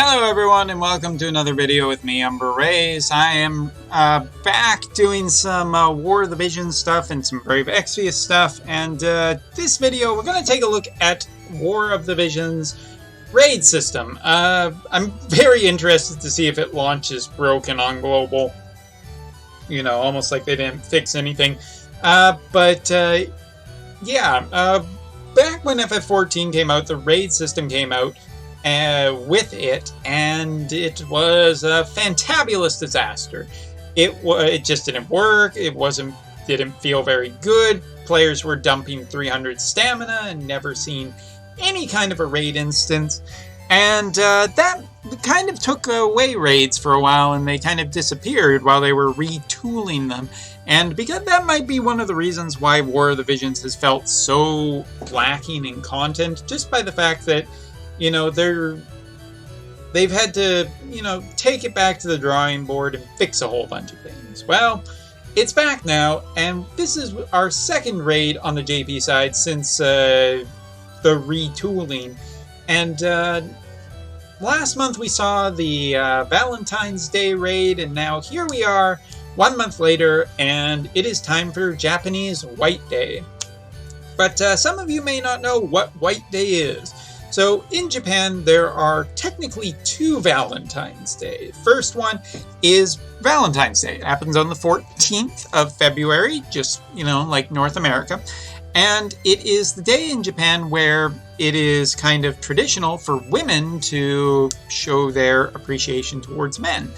Hello everyone and welcome to another video with me, UmbraRays. I am back doing some War of the Visions stuff and some Brave Exvius stuff, and this video we're going to take a look at War of the Visions raid system. I'm very interested to see if it launches broken on global. You know, almost like they didn't fix anything. Yeah, back when FF14 came out, the raid system came out with it, and it was a fantabulous disaster. It just didn't work. Didn't feel very good. Players were dumping 300 stamina and never seen any kind of a raid instance, and that kind of took away raids for a while, and they kind of disappeared while they were retooling them. And because that might be one of the reasons why War of the Visions has felt so lacking in content, just by the fact that, you know, they've had to, you know, take it back to the drawing board and fix a whole bunch of things. Well, it's back now, and this is our second raid on the JP side since the retooling. And last month we saw the Valentine's Day raid, and now here we are 1 month later, and it is time for Japanese White Day. But some of you may not know what White Day is. So in Japan, there are technically two Valentine's Day. First one is Valentine's Day. It happens on the 14th of February, just, you know, like North America. And it is the day in Japan where it is kind of traditional for women to show their appreciation towards men.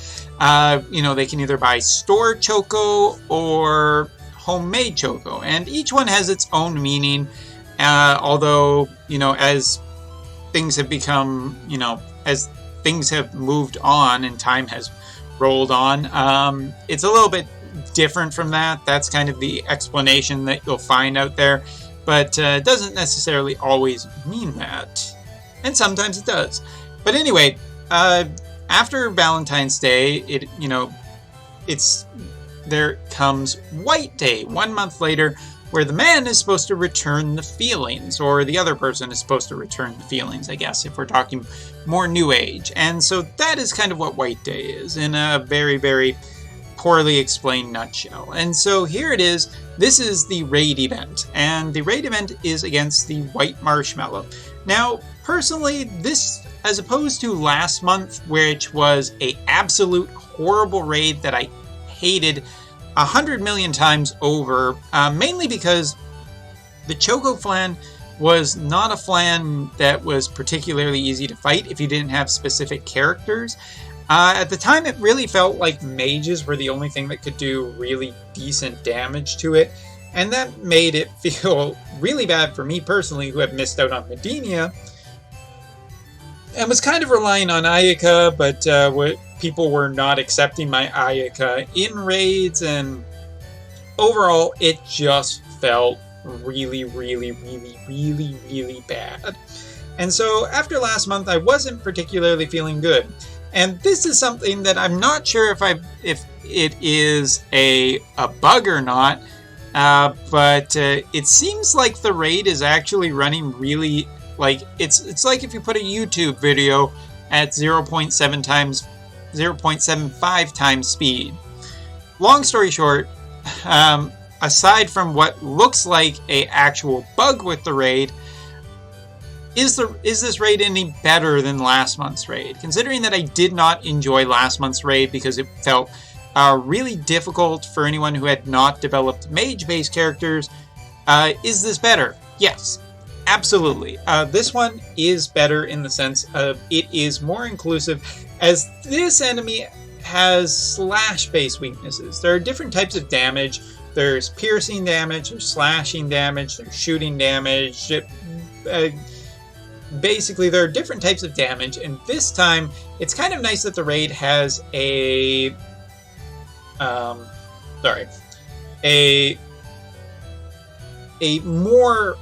You know, they can either buy store choco or homemade choco. And each one has its own meaning. Although, you know, as things have become, you know, as things have moved on and time has rolled on, it's a little bit different from that. That's kind of the explanation that you'll find out there, but it doesn't necessarily always mean that, and sometimes it does. But anyway, after Valentine's Day, there comes White Day 1 month later, where the man is supposed to return the feelings, or the other person is supposed to return the feelings, I guess, if we're talking more New Age. And so that is kind of what White Day is, in a very, very poorly explained nutshell. And so here it is. This is the raid event, and the raid event is against the White Marshmallow. Now, personally, this, as opposed to last month, which was a absolute horrible raid that I hated 100 million times over, mainly because the Choco Flan was not a flan that was particularly easy to fight if you didn't have specific characters. At the time, it really felt like mages were the only thing that could do really decent damage to it, and that made it feel really bad for me personally, who had missed out on Medenia and was kind of relying on Ayaka, but people were not accepting my Ayaka in raids, and overall it just felt really, really, really, really, really bad. And so after last month, I wasn't particularly feeling good. And this is something that I'm not sure if it is a bug or not, but it seems like the raid is actually running really, like, it's like if you put a YouTube video at 0.75 times speed. Long story short, aside from what looks like a actual bug with the raid, is this raid any better than last month's raid? Considering that I did not enjoy last month's raid because it felt really difficult for anyone who had not developed mage-based characters, is this better? Yes. Absolutely. This one is better in the sense of it is more inclusive, as this enemy has slash-based weaknesses. There are different types of damage. There's piercing damage, there's slashing damage, there's shooting damage. Basically, there are different types of damage, and this time, it's kind of nice that the raid has a more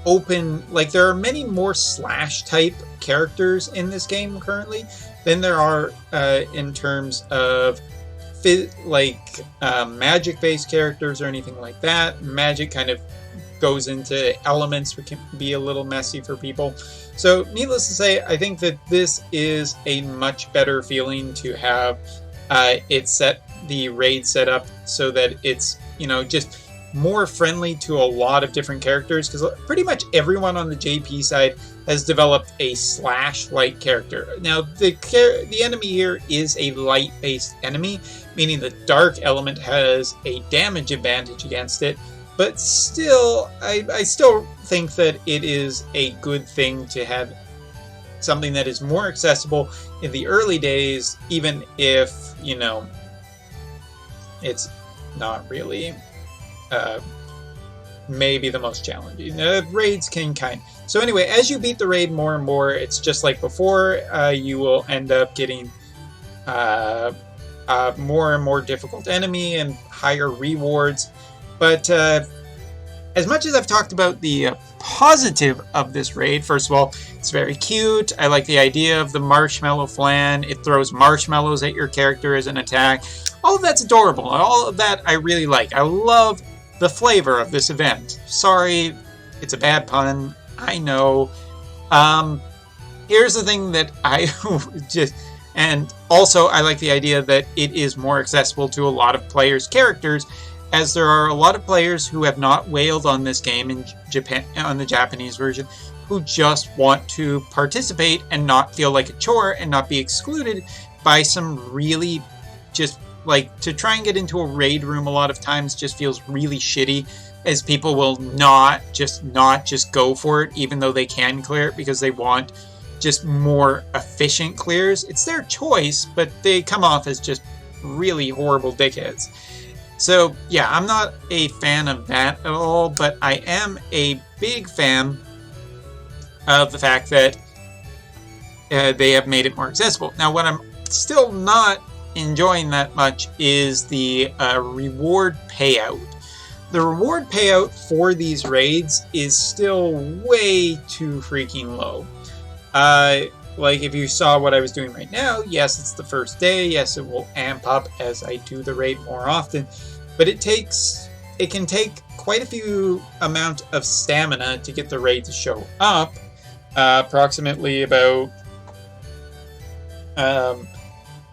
open, like, there are many more slash type characters in this game currently than there are in terms of magic based characters or anything like that. Magic kind of goes into elements, which can be a little messy for people. So needless to say, I think that this is a much better feeling to have the raid set up so that it's, you know, just more friendly to a lot of different characters, because pretty much everyone on the JP side has developed a slash-like character. Now, the enemy here is a light-based enemy, meaning the dark element has a damage advantage against it, but still, I still think that it is a good thing to have something that is more accessible in the early days, even if, you know, it's not really maybe the most challenging. Raids can So anyway, as you beat the raid more and more, it's just like before, you will end up getting more and more difficult enemy and higher rewards. But as much as I've talked about the positive of this raid, first of all, it's very cute. I like the idea of the marshmallow flan. It throws marshmallows at your character as an attack. All of that's adorable. All of that I really like. I love the flavor of this event. Sorry, it's a bad pun. I know. Here's the thing that I just... And also, I like the idea that it is more accessible to a lot of players' characters, as there are a lot of players who have not whaled on this game in Japan, on the Japanese version, who just want to participate and not feel like a chore and not be excluded by some really just... Like, to try and get into a raid room a lot of times just feels really shitty, as people will not just go for it, even though they can clear it, because they want just more efficient clears. It's their choice, but they come off as just really horrible dickheads. So, yeah, I'm not a fan of that at all, but I am a big fan of the fact that they have made it more accessible. Now, what I'm still not enjoying that much is the reward payout. The reward payout for these raids is still way too freaking low. Like, if you saw what I was doing right now, yes, it's the first day, yes, it will amp up as I do the raid more often, but it can take quite a few amount of stamina to get the raid to show up, approximately about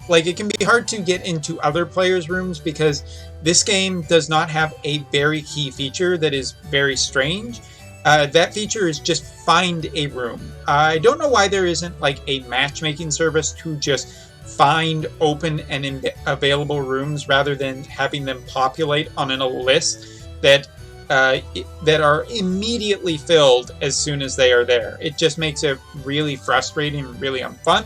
like, it can be hard to get into other players' rooms because this game does not have a very key feature that is very strange. That feature is just find a room. I don't know why there isn't like a matchmaking service to just find open and available rooms rather than having them populate on a list that are immediately filled as soon as they are there. It just makes it really frustrating and really unfun.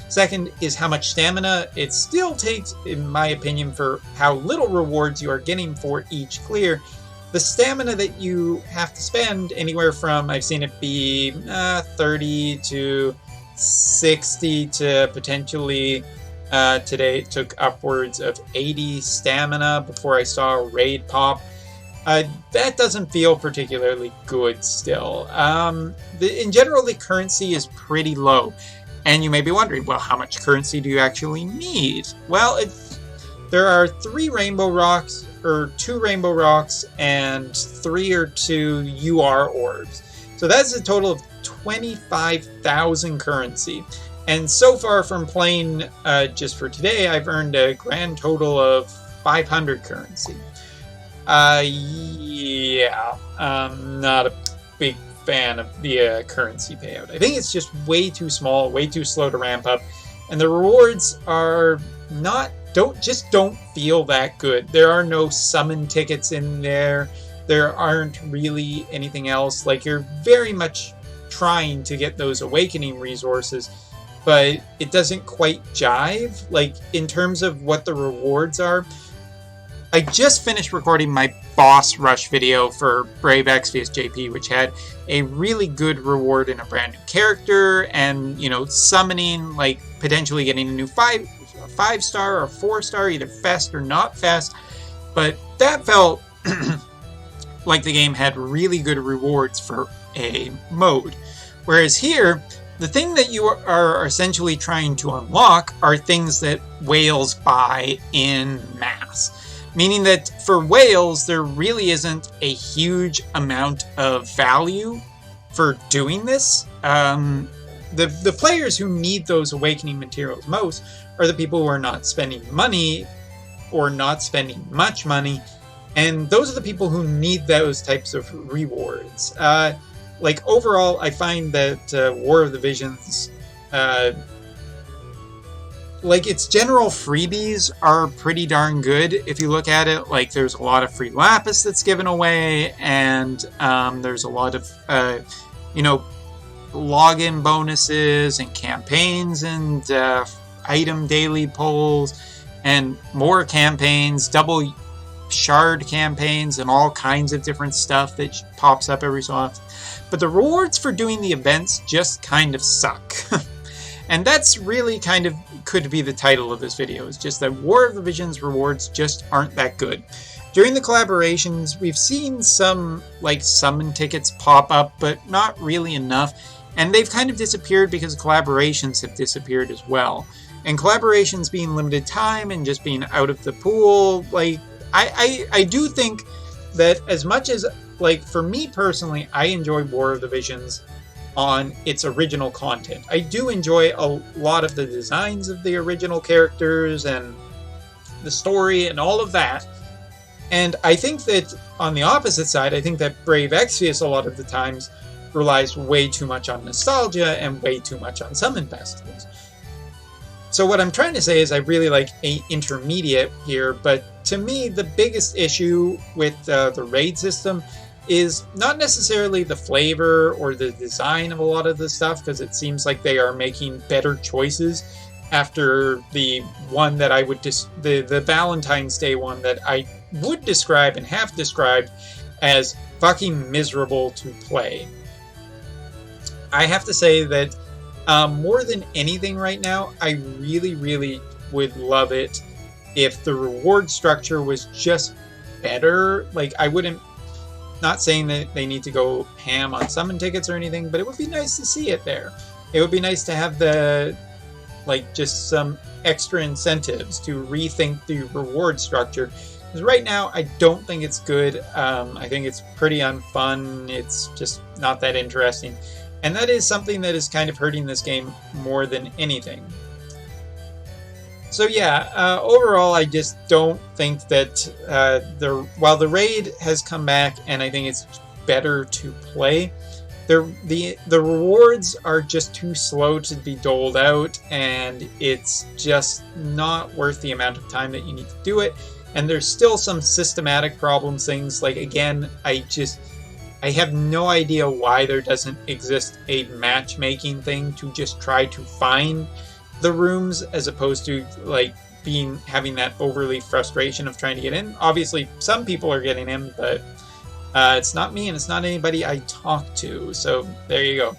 Second is how much stamina it still takes, in my opinion, for how little rewards you are getting for each clear. The stamina that you have to spend, anywhere from, I've seen it be 30 to 60 to potentially, today it took upwards of 80 stamina before I saw a raid pop. That doesn't feel particularly good still. In general, the currency is pretty low. And you may be wondering, well, how much currency do you actually need? Well, there are 3 rainbow rocks, or 2 rainbow rocks, and 3 or 2 UR orbs. So that's a total of 25,000 currency. And so far from playing just for today, I've earned a grand total of 500 currency. Yeah, I'm not a big fan of the currency payout. I think it's just way too small, way too slow to ramp up, and the rewards are don't feel that good. There are no summon tickets in there. There aren't really anything else. Like, you're very much trying to get those awakening resources, but it doesn't quite jive. Like, in terms of what the rewards are, I just finished recording my boss rush video for Brave Exvius JP, which had a really good reward in a brand new character, and, you know, summoning, like, potentially getting a new 5-star or 4-star, either fast or not fast. But that felt like the game had really good rewards for a mode. Whereas here, the thing that you are essentially trying to unlock are things that whales buy in mass. Meaning that for whales, there really isn't a huge amount of value for doing this. The players who need those awakening materials most are the people who are not spending money or not spending much money, and those are the people who need those types of rewards. Like overall, I find that War of the Visions, like its general freebies are pretty darn good if you look at it. Like there's a lot of free lapis that's given away, and there's a lot of login bonuses and campaigns and item daily polls and more campaigns, double shard campaigns, and all kinds of different stuff that pops up every so often. But the rewards for doing the events just kind of suck. And that's really kind of could be the title of this video, is just that War of the Visions rewards just aren't that good. During the collaborations, we've seen some like summon tickets pop up, but not really enough. And they've kind of disappeared because collaborations have disappeared as well. And collaborations being limited time and just being out of the pool, like I do think that as much as, like, for me personally, I enjoy War of the Visions on its original content. I do enjoy a lot of the designs of the original characters and the story and all of that. And I think that on the opposite side, I think that Brave Exvius a lot of the times relies way too much on nostalgia and way too much on summon festivals. So what I'm trying to say is I really like an intermediate here, but to me the biggest issue with the raid system is not necessarily the flavor or the design of a lot of the stuff, because it seems like they are making better choices after the one that I would the Valentine's Day one that I would describe and have described as fucking miserable to play. I have to say that more than anything right now, I really would love it if the reward structure was just better. Like, I wouldn't, not saying that they need to go ham on summon tickets or anything, but it would be nice to see it there. It would be nice to have the, like, just some extra incentives to rethink the reward structure. Because right now, I don't think it's good. I think it's pretty unfun. It's just not that interesting. And that is something that is kind of hurting this game more than anything. So yeah, overall, I just don't think that while the raid has come back and I think it's better to play, the rewards are just too slow to be doled out, and it's just not worth the amount of time that you need to do it. And there's still some systematic problems, things like, again, I have no idea why there doesn't exist a matchmaking thing to just try to find the rooms, as opposed to like having that overly frustration of trying to get in. Obviously, some people are getting in, but it's not me and it's not anybody I talk to. So there you go.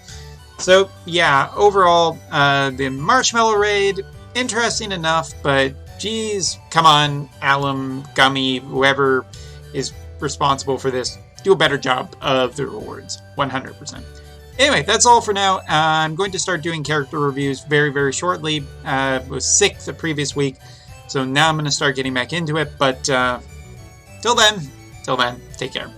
So yeah, overall, the Marshmallow Raid, interesting enough, but geez, come on, Alum, Gummy, whoever is responsible for this, do a better job of the rewards, 100%. Anyway, that's all for now. I'm going to start doing character reviews very shortly. I was sick the previous week, so now I'm going to start getting back into it. But till then, take care.